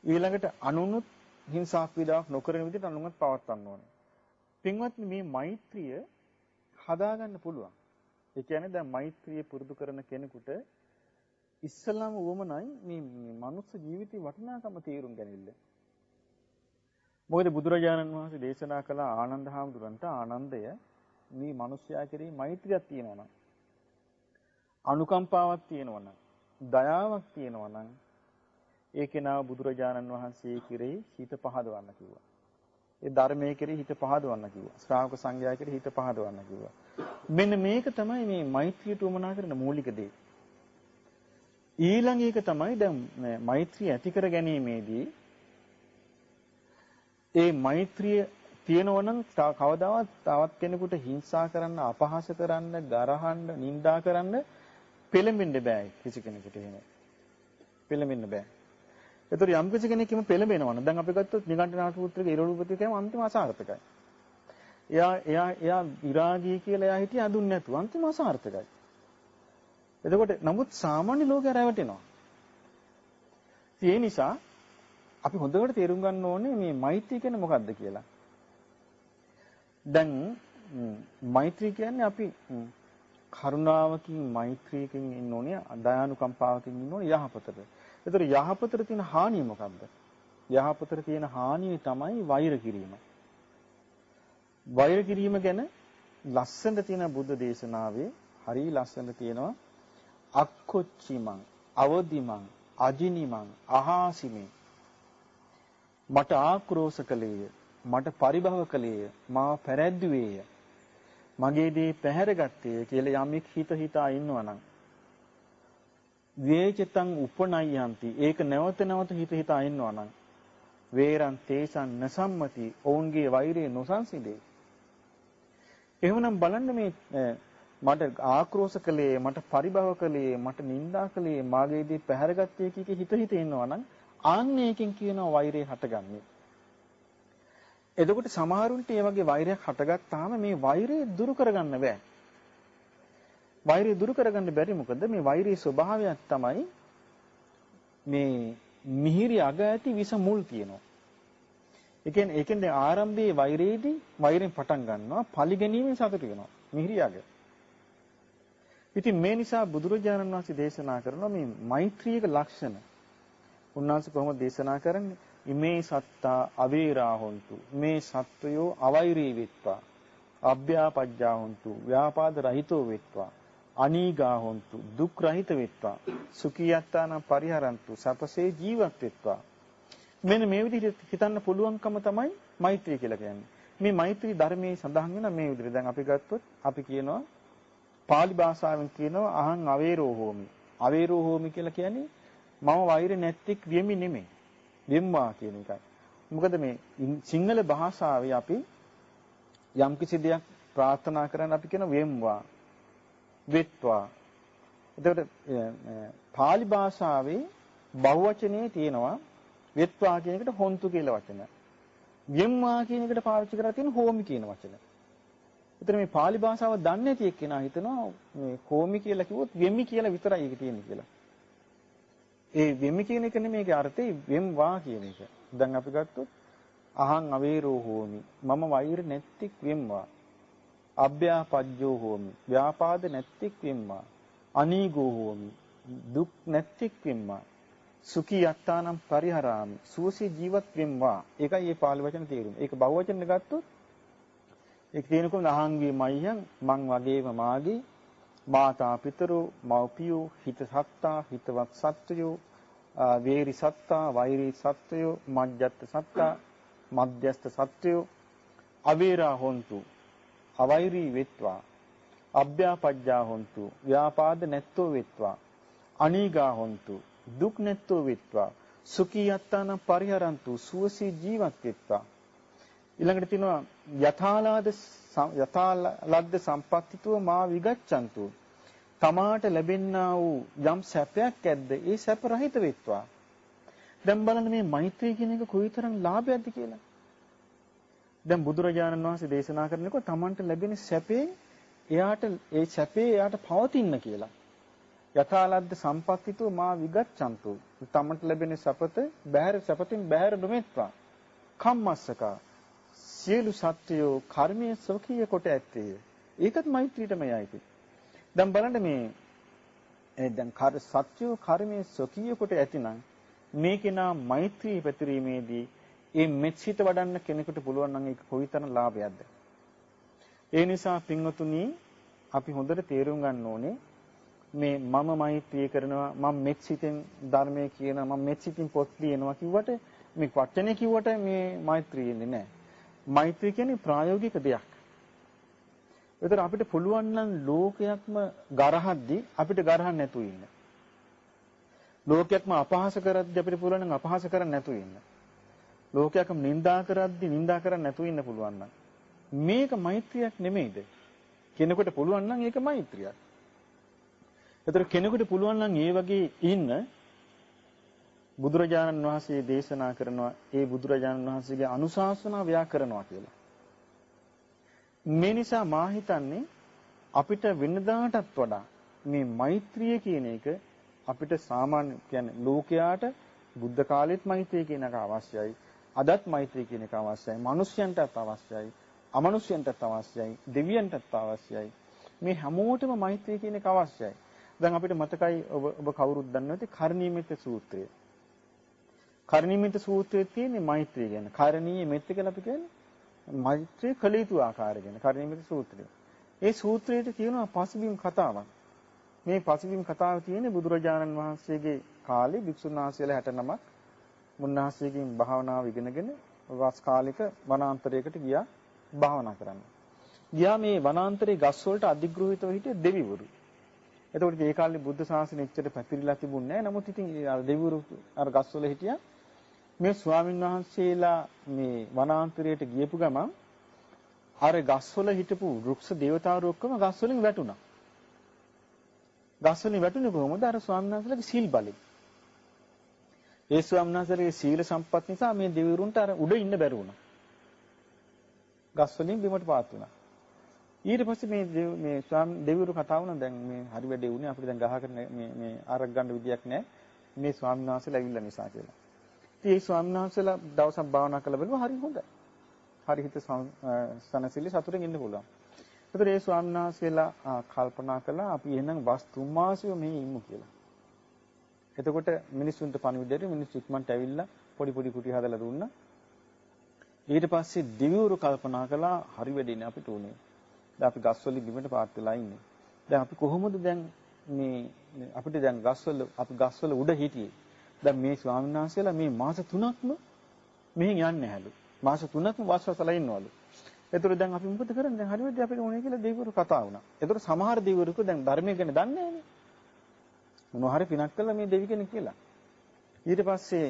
ඊළඟට අනුනුත් හිංසා පීඩාවක් නොකරන විදිහට අනුන්වත් පවත්වන්න ඕනේ. පින්වත්නි මේ මෛත්‍රිය හදාගන්න පුළුවන්. ඒ කියන්නේ දැන් මෛත්‍රිය පුරුදු කරන කෙනෙකුට ඉස්සලාම වුමනයි මේ මනුස්ස ජීවිතේ වටිනාකම තේරුම් ගනින්න. මොකද බුදුරජාණන් වහන්සේ දේශනා කළ ආනන්ද හාමුදුරන්ට ආනන්දය මේ මිනිස්යා කෙරෙහි මෛත්‍රියක් තියෙනවා නම් අනුකම්පාවක් තියෙනවා නම් දයාවක් තියෙනවා නම් ඒකේ නාම බුදුරජාණන් වහන්සේ කෙරෙහි හිත පහදවන්න කිව්වා. ඒ ධර්මයේ කෙරෙහි හිත පහදවන්න කිව්වා. ශ්‍රාවක සංඝයා කෙරෙහි හිත පහදවන්න කිව්වා. මෙන්න මේක තමයි මේ මෛත්‍රියට උවමනා කරන මූලික දේ. ඊළඟ එක තමයි දැන් මෛත්‍රිය ඇති කර ගැනීමේදී ඒ මෛත්‍රිය තියෙනවා නම් කවදාවත් තවත් කෙනෙකුට හිංසා කරන්න, අපහාස කරන්න, ගරහන්න, නිඳා කරන්න පෙළඹෙන්න බෑ කිසි කෙනෙකුට එහෙම. පෙළඹෙන්න බෑ. ඒතර යම් කිසි කෙනෙක් කිම පෙළඹෙනවා නම් දැන් අපි ගත්තොත් නිගණ්ඨනාථ පුත්‍රගේ ඉරෝලූපති කියම අන්තිම අසාර්ථකයි. එයා විරාගී කියලා එයා හිටිය අඳුන්නේ නැතුව අන්තිම අසාර්ථකයි. එතකොට නමුත් සාමාන්‍ය ලෝකේ රැවටෙනවා. ඒ නිසා අපි හොඳට තේරුම් ගන්න ඕනේ මේ මෛත්‍රිය කියන්නේ මොකක්ද කියලා. දැන් මෛත්‍රිය කියන්නේ අපි කරුණාවකින් මෛත්‍රියකින් ඉන්න ඕනේ, දයානුකම්පාවකින් ඉන්න ඕනේ යහපතට. ඒතර යහපතට තියෙන හානිය මොකක්ද? යහපතට තියෙන හානිය තමයි වෛර කිරීම. වෛර කිරීම ගැන ලස්සනට තියෙන බුද්ධ දේශනාවේ හරි ලස්සනට තියෙනවා අක්කොච්චිමං අවදිමං අජිනිමං අහාසිමේ මට ආක්‍රෝෂ කළේය මට පරිභව කළේය මා පැරැද්දුවේය මගේ දේ පැහැරගත්තේ කියලා යමෙක් හිතා ඉන්නවනම් වේචතං උපනයන්ති ඒක නැවත නැවත හිතා ඉන්නවනම් වේරං තේසං නසම්මති ඔවුන්ගේ වෛරය නොසන්සිදේ. එහෙමනම් බලන්න මේ මට ආක්‍රෝෂ කළේ මට පරිභව කළේ මට නිඳා කළේ මාගේ දේ පැහැරගත්තේ කීක හිත ඉන්නවනම් ආන්නේකින් කියනවා වෛරය හටගන්නේ. එතකොට සමහරුන්ට මේ වගේ වෛරයක් හටගත්තාම මේ වෛරය දුරු කරගන්න බෑ. වෛරය දුරු කරගන්න බැරි මොකද මේ වෛරයේ ස්වභාවයක් තමයි මේ මිහිරි අග ඇති විස මුල් තියෙනවා. ඒ කියන්නේ ආරම්භයේ වෛරයේදී වෛරයෙන් පටන් ගන්නවා පරිගැනීමෙන් සතුට වෙනවා මිහිරි අග. ඉතින් මේ නිසා බුදුරජාණන් වහන්සේ දේශනා කරනවා මේ මෛත්‍රියක ලක්ෂණ. උන්වහන්සේ කොහොමද දේශනා කරන්නේ? ඉමේ සත්තා අවීරා හොන්තු මේ සත්වයෝ අවෛරී වෙත්වා අභ්‍යාපජ්ජා හොන්තු ව්‍යාපාද රහිතෝ වෙත්වා අනීගා හොන්තු දුක් රහිත වෙත්වා සුඛියත්තාන පරිහරන්තු සපසේ ජීවත් වෙත්වා. මෙන්න මේ විදිහට හිතන්න පුළුවන්කම තමයි මෛත්‍රිය කියලා කියන්නේ. මේ මෛත්‍රී ධර්මයේ සඳහන් වෙන මේ විදිහට දැන් අපි ගත්තොත් අපි කියනවා පාලි භාෂාවෙන් කියනවා අහං අවේරෝ හෝමි. අවේරෝ හෝමි කියලා කියන්නේ මම වෛර නැත්තේක් වෙමි නෙමෙයි. වෙම්වා කියන එකයි. මොකද මේ සිංහල භාෂාවේ අපි යම් කිසි දෙයක් ප්‍රාර්ථනා කරන්න අපි කියන වෙම්වා වෙත්වා. එතකොට පාලි භාෂාවේ බහුවචනයේ තියෙනවා වෙත්වා කියන එකට හොන්තු කියලා වචන. වෙම්වා කියන එකට පාවිච්චි කරලා තියෙන හෝමි කියන වචන. එතන මේ පාලි භාෂාව දන්නේ නැති එක්කෙනා හිතනවා මේ හෝමි කියලා කිව්වොත් වෙමි කියලා විතරයි ඒක තියෙන්නේ කියලා. ඒ වෙමි කියන එක නෙමෙයි ඒකේ අර්ථය වෙම්වා කියන එක. දැන් අපි ගත්තොත් අහං අවේරෝ හෝමි මම වෛර නැත්තික් වෙම්වා. අභ්‍යාපජ්ජෝ හෝමි ව්‍යාපාද නැත්තික් වෙම්වා. අනීගෝ හෝමි දුක් නැත්තික් වෙම්වා. සුඛී යත්තානම් පරිහරාමි සුවසේ ජීවත් වෙම්වා. ඒකයි මේ පාලි වචන තේරුම. ඒක බහුවචන ගත්තොත් ඒක තියෙනකොම අහංගේ මයියන් මං වගේම මාගේ මාතා පිතරෝ මව්පියෝ හිත සත්තා හිතවත් සත්වයෝ වේරි සත්තා වෛරී සත්වයෝ මජ්ජත් සත්තා මධ්‍යස්ත සත්වයෝ අවේරා හොන්තු අවෛරී වෙත්වා අභ්‍යාපජ්ජා හොන්තු ව්‍යාපාද නැත්තෝ වෙත්වා අනීගා හොන්තු දුක් නැත්තෝ වෙත්වා සුඛී යත්තාන පරිහරන්තු සුවසේ ජීවත් වෙත්වා. ඊළඟට තියෙනවා යථාලද්ද සම්පත්තිතව මා විගච්ඡන්තු තමාට ලැබෙන්නා වූ යම් සැපයක් ඇද්ද ඒ සැප රහිත වෙත්වා. දැන් බලන්න මේ මෛත්‍රිය කියන එක කොයිතරම් ලාභයක්ද කියලා. දැන් බුදුරජාණන් වහන්සේ දේශනා කරනකොට තමන්ට ලැබෙන සැපේ එයාට පවතින්න කියලා. යථාලද්ද සම්පත්තිතෝ මා විගච්ඡන්තු. තමන්ට ලැබෙන සපත බහැර සපතින් බහැර නොමෙත්වා. කම්මස්සකා සියලු සත්‍යෝ කර්මයේ ස්වකීය කොට ඇත්තේ. ඒකත් මෛත්‍රියටමයි ආйти. දැන් බලන්න මේ දැන් සත්‍යෝ කර්මයේ ස්වකීය කොට ඇතිනම් මේ කෙනා මෛත්‍රී පැතිරීමේදී ඒ මෙත්සිත වඩන්න කෙනෙකුට පුළුවන් නම් ඒක කොයිතරම් ලාභයක්ද? ඒ නිසා පින්වතුනි අපි හොඳට තේරුම් ගන්න ඕනේ මේ මම මෛත්‍රී කරනවා මම මෙත්සිතෙන් ධර්මයේ කියනවා මම මෙත්සිතින් පොත් ලියනවා කිව්වට මේ වචනේ කිව්වට මේ මෛත්‍රිය ඉන්නේ නැහැ. මෛත්‍රී කියන්නේ ප්‍රායෝගික දෙයක්. ඒතර අපිට පුළුවන් නම් ලෝකයක්ම ගරහද්දී අපිට ගරහන්න නැතුව ඉන්න. ලෝකයක්ම අපහාස කරද්දී අපිට පුළුවන් නම් අපහාස කරන්න නැතුව ඉන්න. ලෝකයක්ම නිඳා කරද්දී නිඳා කරන්න නැතුව ඉන්න පුළුවන් නම් මේක මෛත්‍රියක් නෙමෙයිද? කෙනෙකුට පුළුවන් නම් ඒක මෛත්‍රියක්. ඒතර කෙනෙකුට පුළුවන් නම් ඒ වගේ ඉන්න බුදුරජාණන් වහන්සේ දේශනා කරනවා ඒ බුදුරජාණන් වහන්සේගේ අනුශාසනා ව්‍යාකරනවා කියලා. මේ නිසා මා හිතන්නේ අපිට වෙනදාටත් වඩා මේ මෛත්‍රිය කියන එක අපිට සාමාන්‍ය කියන්නේ ලෝකයාට බුද්ධ කාලෙත් මෛත්‍රිය කියන එක අවශ්‍යයි. අදත් මෛත්‍රිය කියන එක අවශ්‍යයි. මිනිස්යන්ටත් අවශ්‍යයි. අමනුෂ්‍යයන්ටත් අවශ්‍යයි. දෙවියන්ටත් අවශ්‍යයි. මේ හැමෝටම මෛත්‍රිය කියන එක අවශ්‍යයි. දැන් අපිට මතකයි ඔබ කවුරුත් දන්නවා ඇති කරණීයමෙත්ත සූත්‍රය. කරණීයමෙත්ත සූත්‍රයේ තියෙන මෛත්‍රිය ගැන. කරණීය මෙත්ත කියලා අපි කියන්නේ මෛත්‍රී කළ යුතු ආකාරය ගැන කරණීයමෙත්ත සූත්‍රය. ඒ සූත්‍රයේ තියෙනවා පසුබිම් කතාවක්. මේ පසුබිම් කතාව තියෙන්නේ බුදුරජාණන් වහන්සේගේ කාලේ භික්ෂුන් වහන්සේලා 69ක් මුන්වහන්සේගෙන් භාවනාව ඉගෙනගෙන වස් කාලික වනාන්තරයකට ගියා භාවනා කරන්න. ගියා මේ වනාන්තරයේ ගස් වලට අධිග්‍රහිතව හිටිය දෙවිවරු. එතකොට ඒ කාලේ බුද්ධ ශාසනය එච්චර පැතිරිලා තිබුණේ නැහැ. නමුත් ඉතින් අර දෙවිවරු අර ගස් වල හිටියා. මේ ස්වාමින් වහන්සේලා මේ වනාන්තරයට ගියපු ගමන් අර ගස් වල හිටපු වෘක්ෂ දේවතාවරු ඔක්කොම ගස් වලින් වැටුණා. ගස් වලින් වැටුනේ කොහොමද? අර ස්වාමීන් වහන්සේලාගේ සීල් බලයෙන්. ඒ ස්වාමීන් වහන්සේලාගේ සීල සම්පත් නිසා මේ දෙවිවරුන්ට අර උඩ ඉන්න බැරි වුණා. ගස් වලින් බිමට පාත් වුණා. ඊට පස්සේ මේ ස්වාමීන් දෙවිවරු කතා වුණා දැන් මේ හරි වැඩේ වුණේ අපිට දැන් ගහකට මේ ආරක් ගන්න විදියක් නැහැ. මේ ස්වාමීන් වහන්සේලා ඇවිල්ලා නිසා කියලා. ඉතින් මේ ස්වාමීන් වහන්සේලා දවසක් භාවනා කළ බලුවා හරි හොඳයි. හරි හිත සනසිලි සතුටින් ඉන්න පුළුවන්. ඒතර ඒ ස්වාමීන් වහන්සේලා කල්පනා කළා අපි එහෙනම් වස් 3 මාසෙම මෙහි ඉමු කියලා. එතකොට මිනිස්සුන්ට පණිවිඩයට මිනිස්සු ඉක්මනට ඇවිල්ලා පොඩි පොඩි කුටි හදලා දුන්නා. ඊට පස්සේ දිවිවරු කල්පනා කළා හරි වැඩිනේ අපිට උනේ. දැන් අපි ගස්වලින් බිමට පාත් වෙලා ඉන්නේ. දැන් අපි කොහොමද දැන් මේ අපිට දැන් අපි ගස්වල උඩ හිටියේ. දැන් මේ ස්වාමීන් වහන්සේලා මේ මාස 3ක්ම මෙහෙන් යන්නේ හැලු. මාස 3ක්ම වාසවසලා ඉන්නවලු. ඒතර දැන් අපි මොකද කරන්නේ? දැන් හරි වැඩි අපිට ඕනේ කියලා දෙවිවරු කතා වුණා. ඒතර සමහර දෙවිවරුක දැන් ධර්මය ගැන දන්නේ නැහැනේ. මොනවා හරි පිනක් කළා මේ දෙවි කෙනෙක් කියලා. ඊට පස්සේ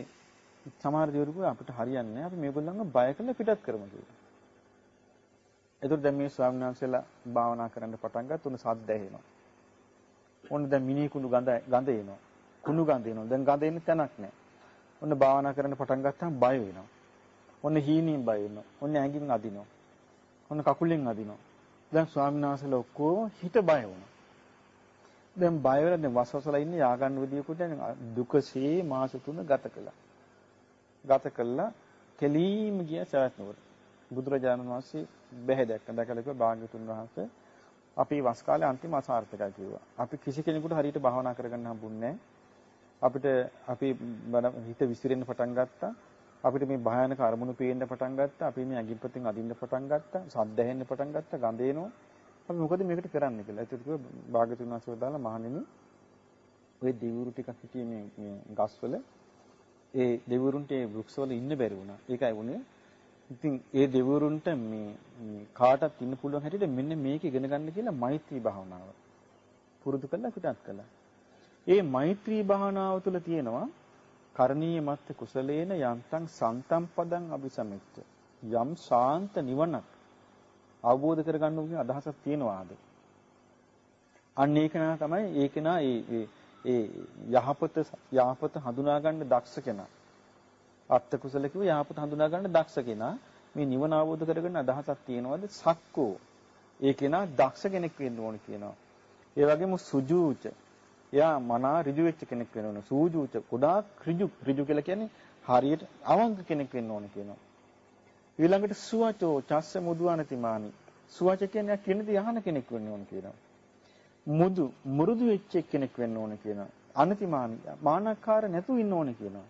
සමහර දෙවිවරු අපිට හරියන්නේ නැහැ. අපි මේගොල්ලන්ව බය කරලා පිටත් කරමු කියලා. ඒතර දැන් මේ ස්වාමීන් වහන්සේලා භාවනා කරන්න පටන් ගත්ත උන සද්ද ඇහෙනවා. ඔන්න දැන් මිනි කුණු ගඳ එනවා. කුණු ගඳ එනවා. දැන් ගඳ එන්න තැනක් නැහැ. ඔන්න භාවනා කරන්න පටන් ගත්තාම බය වෙනවා. ඔන්න හීනින් බය වෙනවා. ඔන්න ඇඟින් අදිනවා. ඔන්න කකුලෙන් අදිනවා. දැන් ස්වාමීන් වහන්සේලා ඔක්කොම හිත බය වුණා. දැන් බය වෙලා දැන් වසවසලා ඉන්නේ යා ගන්න විදියකට දුකසේ මාස 3 ගත කළා. ගත කළා කෙලීම ගියා සවැත් නුවර. බුදුරජාණන් වහන්සේ බැහැ දැක්කලා කිව්වා භාග්‍යතුන් වහන්සේ අපි වස් කාලේ අන්තිම අසාර්ථකයි කිව්වා. අපි කිසි කෙනෙකුට හරියට භාවනා කරගන්න හම්බුන්නේ නැහැ. අපි හිත විසිරෙන්න පටන් ගත්තා. අපිට මේ භයානක අරමුණු පේන්න පටන් ගත්තා. අපි මේ අගිප්පතින් අදින්න පටන් ගත්තා. සද්ද ඇහෙන්න පටන් ගත්තා. ගඳ එනවා. අපි මොකද මේකට කරන්නේ කියලා. ඒත් කිව්වා භාග්‍යතුන් වහන්සේ දාලා මහණෙනි ඔය දෙවිවරු ටිකක් හිටියේ මේ ගස්වල ඒ දෙවිවරුන්ට ඒ වෘක්ෂවල ඉන්න බැරි වුණා. ඒකයි වුණේ. ඉතින් ඒ දෙවිවරුන්ට මේ කාටත් ඉන්න පුළුවන් හැටියට මෙන්න මේක ඉගෙන ගන්න කියලා මෛත්‍රී භාවනාව පුරුදු කරලා පිටත් කළා. ඒ මෛත්‍රී භාවනාව තුළ තියෙනවා කරණීය මත්ත කුසලේන යන්තං සන්තම් පදං අபிසමෙච්ච යම් ශාන්ත නිවනක් අවබෝධ කරගන්න ඕන අදහසක් තියෙනවාද? අන්න ඒක නා තමයි ඒක නා ඒ යහපත හඳුනා ගන්න දක්ෂ කෙනා. අත්ත කුසල කිව්ව යහපත හඳුනා ගන්න දක්ෂ කෙනා මේ නිවන අවබෝධ කරගන්න අදහසක් තියෙනවද? සක්කෝ ඒ කෙනා දක්ෂ කෙනෙක් වෙන්න ඕන කියනවා. ඒ වගේම සුජූච එයා මනා ඍජු වෙච්ච කෙනෙක් වෙන්න ඕන. සූජුච ගොඩාක් ඍජු කියලා කියන්නේ හරියට අවංක කෙනෙක් වෙන්න ඕන කියනවා. ඊළඟට සුවචෝ චස්ස මුදුවනතිමානි. සුවච කියන්නේ කියන දේ අහන කෙනෙක් වෙන්න ඕන කියනවා. මුරුදු වෙච්ච කෙනෙක් වෙන්න ඕන කියනවා. අනතිමානි මානකාර නැතු ඉන්න ඕන කියනවා.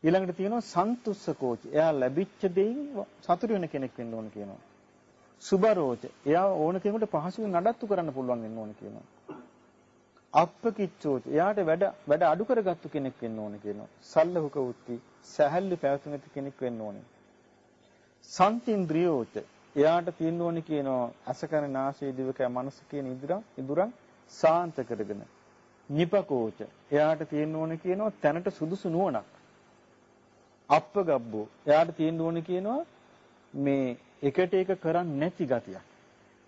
ඊළඟට තියෙනවා සන්තුස්සකෝච. එයා ලැබිච්ච දෙයින් සතුටු වෙන කෙනෙක් වෙන්න ඕන කියනවා. සුබරෝච. එයා ඕන කෙනෙකුට පහසුවෙන් නඩත්තු කරන්න පුළුවන් වෙන්න ඕන කියනවා. අප්පකිච්චෝච. එයාට වැඩ අඩු කරගත්තු කෙනෙක් වෙන්න ඕන කියනවා. සල්ලහුක උත්ති. සැහැල්ලු පැවතුම් ඇති කෙනෙක් වෙන්න ඕනේ. සන්තින්ද්‍රියෝච. එයාට තියෙන්න ඕනේ කියනවා අසකන නාසය දිවකය මනස කියන ඉදුරන් සාන්ත කරගෙන. නිපකෝච. එයාට තියෙන්න ඕනේ කියනවා තැනට සුදුසු නුවණක්. අප්පගබ්බෝ. එයාට තියෙන්න ඕනේ කියනවා මේ එකට එක කරන්නේ නැති ගතියක්.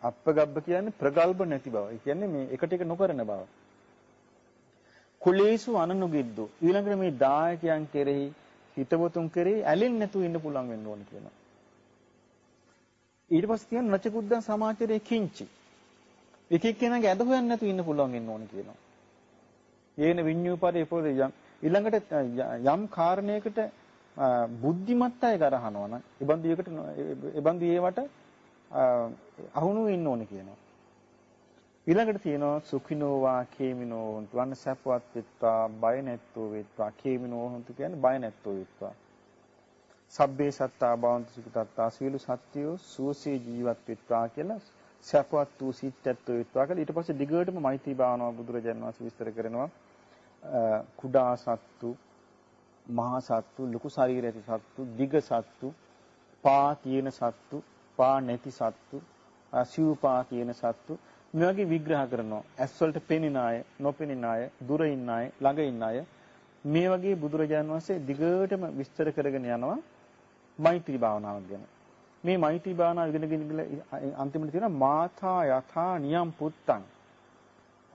අප්පගබ්බ කියන්නේ ප්‍රගල්භ නැති බව. ඒ කියන්නේ මේ එකට එක නොකරන බව. කුලේසු අනනුගිද්දෝ. ඊළඟට මේ දායකයන් කෙරෙහි හිතවතුන් කෙරෙහි ඇලෙන්නේ නැතුව ඉන්න පුළුවන් වෙන්න ඕනේ කියනවා. ඊට පස්සේ තියෙන නචකුද්දන් සමාචරයේ කිංචි. එක එක්කෙනාගේ ඇද හොයන්න නැතුව ඉන්න පුළුවන් වෙන්න ඕනේ කියනවා. යේන විඤ්ඤූපරේ පොද ඊළඟට යම් කාරණයකට බුද්ධිමත් අය කරහනවා නම් ඒබඳු ඒවට අහුණු වෙන්න ඕනේ කියනවා. ඊළඟට තියෙනවා සුඛිනෝ වා කේමිනෝ හොන්තු අන්න සැපවත් වෙත්වා බය නැත්තෝ වෙත්වා කේමිනෝ හොන්තු කියන්නේ බය නැත්තෝ වෙත්වා. සබ්බේ සත්තා භවන්තු සුඛිතත්තා සියලු සත්‍යෝ සුවසේ ජීවත් වෙත්වා කියලා සැපවත් වූ සිත්ත්වෝ වෙත්වා කියලා ඊට පස්සේ දිගටම මෛත්‍රී භාවනාව බුදුරජාණන් වහන්සේ විස්තර කරනවා. කුඩා සත්තු මහා සත්තු ලොකු ශරීර ඇති සත්තු දිග සත්තු පා තියෙන සත්තු පා නැති සත්තු සිව්පා තියෙන සත්තු මේ වගේ විග්‍රහ කරනවා. ඇස් වලට පෙනෙන අය, නොපෙනෙන අය, දුර ඉන්න අය, ළඟ ඉන්න අය මේ වගේ බුදුරජාණන් වහන්සේ දිගටම විස්තර කරගෙන යනවා මෛත්‍රී භාවනාව ගැන. මේ මෛත්‍රී භාවනාව ඉගෙනගෙන අන්තිමට තියෙනවා මාතා යථා නියම් පුත්තං.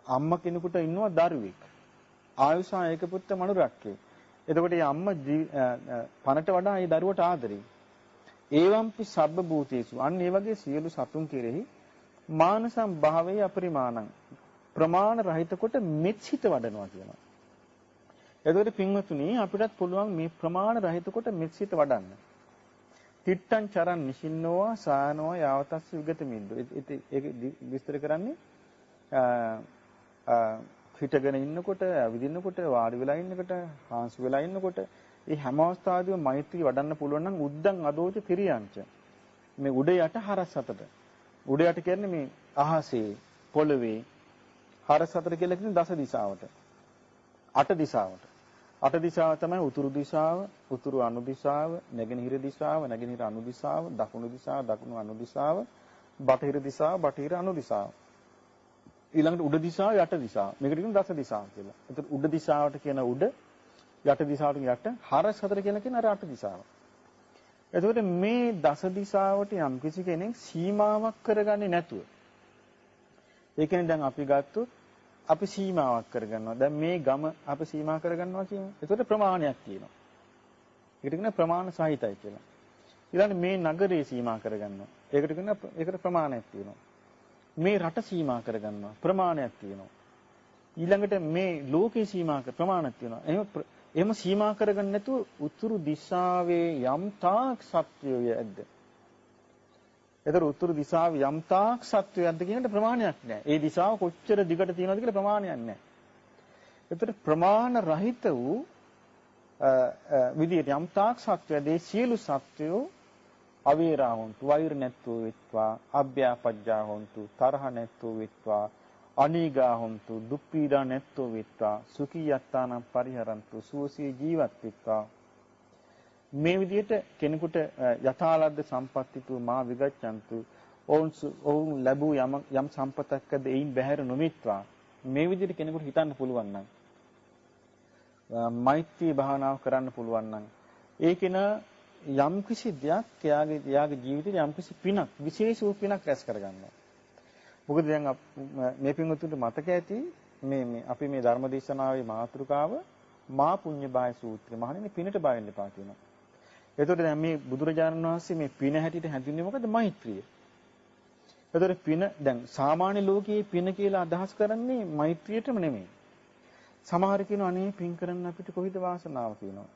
අම්මා කෙනෙකුට ඉන්නවා දරුවෙක්. ආයුෂා ඒක පුත්ත මනුරක්කේ. එතකොට මේ අම්මා පණට වඩා ඒ දරුවට ආදරේ. ඒවම්පි සබ්බ භූතේසු. අන්න ඒ වගේ සියලු සතුන් කෙරෙහි මානසම් භාවයේ අපරිමාණං ප්‍රමාණ රහිත කොට මෙත්සිත වඩනවා කියනවා. එතකොට පින්වතුනි අපිටත් පුළුවන් මේ ප්‍රමාණ රහිත කොට මෙත්සිත වඩන්න. තිට්ටං චරන් නිසින්නෝවා සානෝවා යාවතස්ස විගත මිද්දෝ. ඒක විස්තර කරන්නේ හිටගෙන ඉන්නකොට, ඇවිදිනකොට, වාඩි වෙලා ඉන්නකොට, හාන්සි වෙලා ඉන්නකොට මේ හැම අවස්ථාවෙදිම මෛත්‍රී වඩන්න පුළුවන් නම් උද්දං අදෝච තිරියංච. මේ උඩ යට හරස් අතට. උඩ යට කියන්නේ මේ අහසේ, පොළවේ හරස් අතට කියලා කියන්නේ දස දිශාවට. අට දිශාවට. අට දිශාව තමයි උතුරු දිශාව, උතුරු අනු දිශාව, නැගෙනහිර දිශාව, නැගෙනහිර අනු දිශාව, දකුණු දිශාව, දකුණු අනු දිශාව, බටහිර දිශාව, බටහිර අනු දිශාව. ඊළඟට උඩ දිශාව, යට දිශාව. මේකට කියන දස දිශාව කියලා. එතකොට උඩ දිශාවට කියන උඩ, යට දිශාවට යට, හරස් හතර කියලා කියන අර අට දිශාව. එතකොට මේ දස දිශාවට යම් කිසි කෙනෙක් සීමාවක් කරගන්නේ නැතුව. ඒ කියන්නේ දැන් අපි ගත්තොත් අපි සීමාවක් කරගන්නවා. දැන් මේ ගම අපි සීමා කරගන්නවා කියමු. එතකොට ප්‍රමාණයක් තියෙනවා. ඒකට කියන ප්‍රමාණ සහිතයි කියලා. ඊළඟට මේ නගරේ සීමා කරගන්නවා. ඒකට ප්‍රමාණයක් තියෙනවා. මේ රට සීමා කරගන්නවා. ප්‍රමාණයක් තියෙනවා. ඊළඟට මේ ලෝකේ සීමා ප්‍රමාණයක් තියෙනවා. එහෙම සීමා කරගන්න නැතුව උතුරු දිශාවේ යම් තාක් සත්‍යය ඇද්ද? ඒතර උතුරු දිශාවේ යම් තාක් සත්‍යය ඇද්ද කියනට ප්‍රමාණයක් නැහැ. ඒ දිශාව කොච්චර දිගට තියෙනවද කියලා ප්‍රමාණයක් නැහැ. ඒතර ප්‍රමාණ රහිත වූ විදියට යම් තාක් සත්‍යය දේ සියලු සත්‍යෝ අවේරා හොන්තු වෛර නැත්තෝ වෙත්වා අභ්‍යාපජ්ජා හොන්තු තරහ නැත්තෝ වෙත්වා අනීගා හොන්තු දුක් පීඩා නැත්තෝ වෙත්වා සුඛී යත්තානම් පරිහරන්තු සුවසේ ජීවත් වෙත්වා. මේ විදිහට කෙනෙකුට යථාලද්ද සම්පත්තිතු මා විගච්ඡන්තු ඔවුන් ලැබූ යම් සම්පතක්ද එයින් බැහැර නොවෙත්වා. මේ විදිහට කෙනෙකුට හිතන්න පුළුවන් නම් මෛත්‍රී භාවනාව කරන්න පුළුවන් නම් ඒකේන යම් කිසි දෙයක් එයාගේ ජීවිතේ යම් කිසි පිනක් විශේෂ වූ පිනක් රැස් කරගන්නවා. මොකද දැන් මේ පින්වතුන්ට මතක ඇති මේ අපි මේ ධර්ම දේශනාවේ මාතෘකාව මා පුඤ්ඤ බාය සූත්‍රය. මහණෙනි පිනට බය වෙන්න එපා කියනවා. එතකොට දැන් මේ බුදුරජාණන් වහන්සේ මේ පින හැටියට හැඳින්වන්නේ මොකද? මෛත්‍රිය. ඒතර පින දැන් සාමාන්‍ය ලෝකයේ පින කියලා අදහස් කරන්නේ මෛත්‍රියටම නෙමෙයි. සමහර කියනවා අනේ පින් කරන්න අපිට කොයිද වාසනාව කියනවා.